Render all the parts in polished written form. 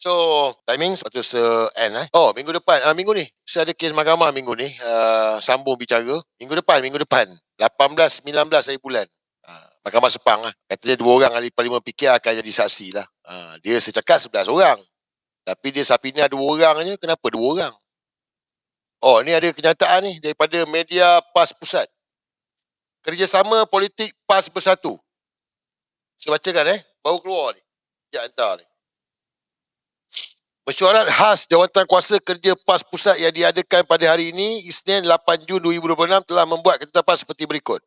So, timing waktu se-end Oh, minggu depan, minggu ni. Saya ada kes mahkamah minggu ni. Sambung bicara. Minggu depan. 18, 19 hari bulan. Mahkamah Sepang lah. Katanya 2 orang ahli parlimen PKR akan jadi saksi lah. Dia secakap 11 orang. Tapi dia Sapina 2 orang je. Kenapa 2 orang? Oh, ni ada kenyataan ni daripada media PAS Pusat. Kerjasama politik PAS Bersatu. Saya bacakan baru keluar ni. Sekejap hantar ni. Mesyuarat khas Jawatankuasa Kerja PAS Pusat yang diadakan pada hari ini, Isnin 8 Jun 2026 telah membuat ketetapan seperti berikut.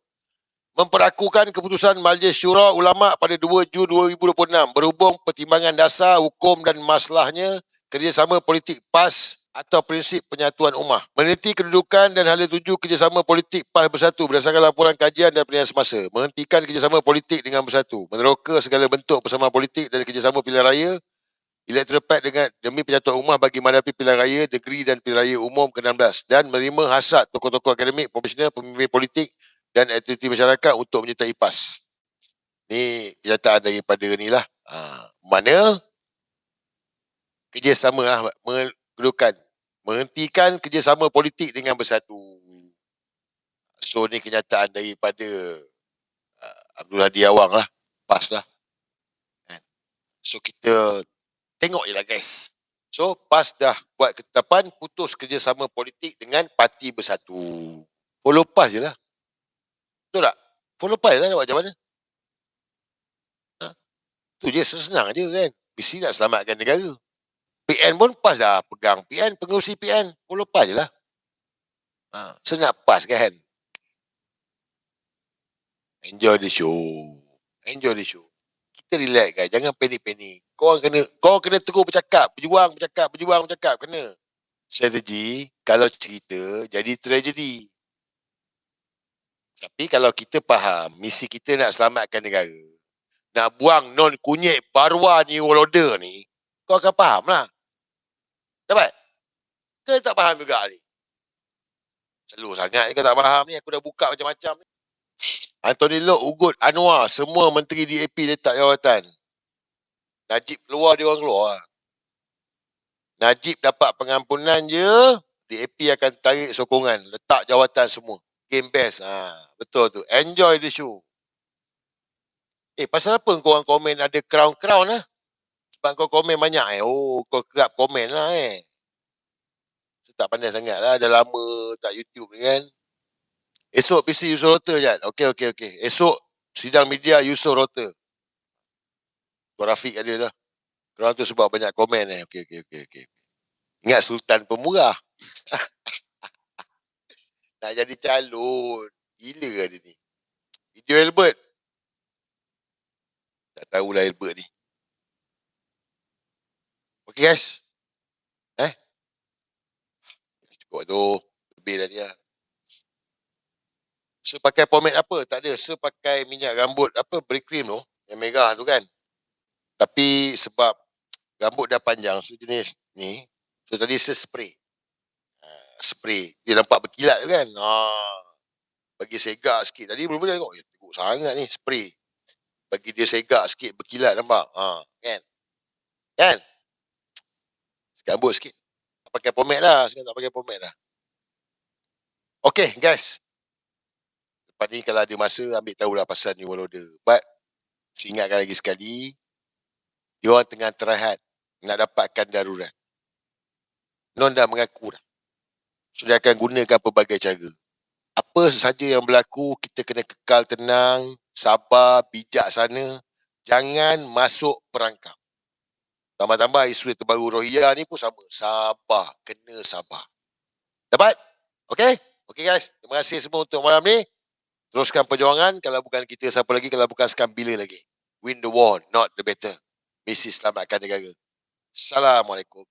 Memperakukan keputusan Majlis Syura Ulama' pada 2 Jun 2026 berhubung pertimbangan dasar, hukum dan maslahnya kerjasama politik PAS atau prinsip penyatuan ummah. Meneliti kedudukan dan hala tuju kerjasama politik PAS Bersatu berdasarkan laporan kajian dan penilaian semasa. Menghentikan kerjasama politik dengan Bersatu. Meneroka segala bentuk persamaan politik dan kerjasama pilihan raya Electoral Pact dengan demi penyatuan ummah bagi menghadapi pilihan raya negeri dan pilihan raya umum ke-16 dan menerima hasrat tokoh-tokoh akademik, profesional, pemimpin politik dan aktiviti masyarakat untuk menyertai PAS. Ni kenyataan daripada ni lah. Mana kerjasama lah, menghentikan kerjasama politik dengan Bersatu. So ni kenyataan daripada Abdul Hadi Awang lah, PAS lah. So kita tengok je lah guys. So PAS dah buat ketetapan putus kerjasama politik dengan Parti Bersatu. Follow PAS je lah. Betul tak? Follow PAS je lah nak buat macam mana. Tu je, senang je kan. Mesti nak selamatkan negara. PN pun PAS dah pegang PN, pengurusi PN. Follow PAS je lah. Senang PAS kan. Enjoy the show. Kita relax guys, jangan panik-panik. Kau kena terus bercakap, berjuang, kena. Strategi, kalau cerita jadi tragedi. Tapi kalau kita faham misi kita nak selamatkan negara, nak buang non kunyit barwa ni woloda ni, kau akan faham lah. Dapat? Kau tak faham juga ni. Selalu sangat kau tak faham ni, aku dah buka macam-macam ni. Anthony Loke, Ugut, Anwar, semua menteri DAP letak jawatan. Najib keluar, dia orang keluar. Najib dapat pengampunan je, DAP akan tarik sokongan, letak jawatan semua. Game best. Betul tu. Enjoy the show. Pasal apa kau orang komen ada crown lah? Sebab kau komen banyak kau kerap komen lah So, tak pandai sangat lah. Dah lama tak YouTube ni kan. Esok PC Yusof Rota je. Okey. Esok sidang media Yusof Rota. Tuan Rafiq ada lah. Korang tu sebab banyak komen Okey. Ingat Sultan Pemurah. Nak jadi calon. Gila kan dia ni. Video Albert. Tak tahulah Albert ni. Okey guys. Cukup tu. Lebih dah dia. So pakai pomade apa? Tak ada. So pakai minyak rambut apa? Break cream tu. Yang merah tu kan. Tapi sebab rambut dah panjang. So jenis ni. So tadi saya spray. Spray. Dia nampak berkilat tu kan. Bagi segak sikit. Tadi belum tengok. Tengok sangat ni. Spray. Bagi dia segak sikit. Berkilat nampak. Kan? Rambut sikit. Tak pakai pomade lah. Sekarang tak pakai pomade lah. Okay guys. Lepas ni kalau ada masa, ambil tahulah pasal New World Order. But, saya ingatkan lagi sekali, dia orang tengah terhad nak dapatkan darurat. Non dah mengaku dah. Sudah akan gunakan pelbagai cara. Apa sahaja yang berlaku, kita kena kekal tenang, sabar, bijaksana. Jangan masuk perangkap. Tambah-tambah isu yang terbaru Rohingya ni pun sama. Sabar. Kena sabar. Dapat? Okay? Okay guys. Terima kasih semua untuk malam ni. Teruskan perjuangan. Kalau bukan kita, siapa lagi? Kalau bukan sekarang, bila lagi? Win the war, not the better. Misi selamatkan negara. Assalamualaikum.